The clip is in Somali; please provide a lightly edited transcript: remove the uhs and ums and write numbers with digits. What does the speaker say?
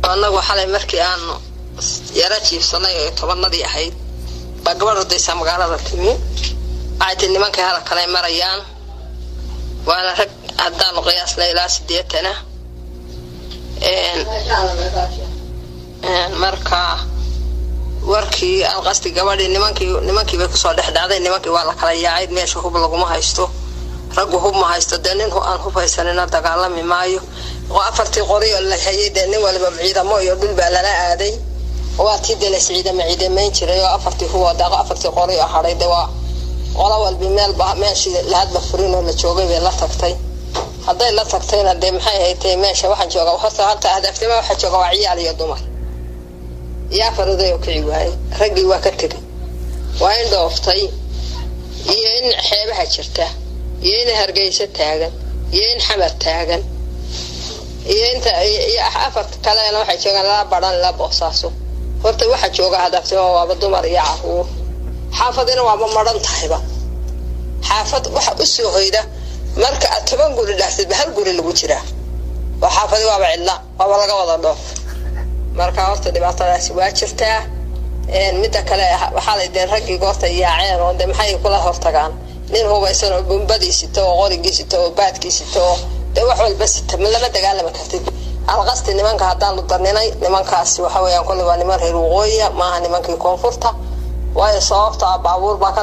أنا وحلا مركي أنا يراتي في صنايع طبعا نضيع هاي بقبل ردي سامقالة تمي عاد إني ما كهلا كلام مريان وأنا رك هدان قياس ليلة سديتنا مركا warkii aan qasti gabadhii nimankii bay ku soo dhaxdaaday nimankii waa la kala yaacay meesha hub lagu ma haysto raggu hub ma haysto nin aan hub haysanina dagaalami maayo oo afartii qoriyo la hayay nin walba ciidamo iyo dhul baa lala aaday waa tidina ciidamayn jiray oo afartii huwa daaqo afartii qoriyo haray waa qola walba meel baa meeshii la hadba furino la joogay bay la tagtay haday la tagtayna maxay haytay meesha waxaan joogaa horta hadaftima waxa jooga waa ciyaal iyo dumar يا فرضي وكعي واي رجلي وكتري وين ضفتي ين حيبها شرته ين هرجيسة تاجن ين حمر تاجن ين يا أفرت كلا أنا واحد شغال لا بدن لا بوساسو فرت واحد شغال هذا سوى بدمر يعفو حافظنا ومرن طيبة حافظ واحد أسوه هيدا مرك أتبان قول الله بهال قول اللي بوشرا وحافظ وابع الله وابا لقى وضع ضف marka horta dhibaatadaasi waa jirtaa mid kale waxa la idin rag goorta yaaceen oo maxay kula hortagaan nin hubaysan oo bombadiisito oo qorigiisito oo baadkiisito wax walba sita lama dagaalama kartid alqasti nimanka hadaan u darnay nimankaasi waxa weeyaan kulli waa niman reer waqooyi ma aha nimankii koonfurta way sababta baabuur baa ka